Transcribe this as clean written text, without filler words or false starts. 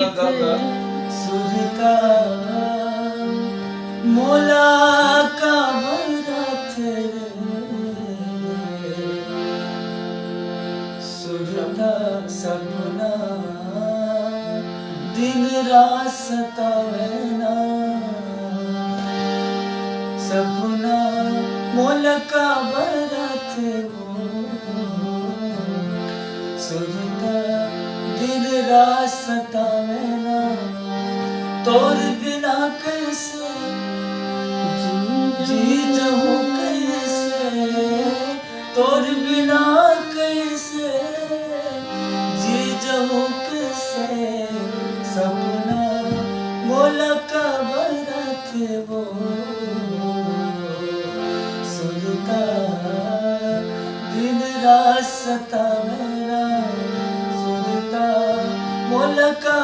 सुरता मोला का बरत सुरता सपना दिन रात सतावे ना सपना मोला का बरत सुरता दिन रात सतावे ना तोर बिना कैसे जी जाऊं कैसे तोर बिना कैसे जी जाऊं कैसे सपना मोला का बरत वो सुरता दिन रात सतावे ना सुरता मोला का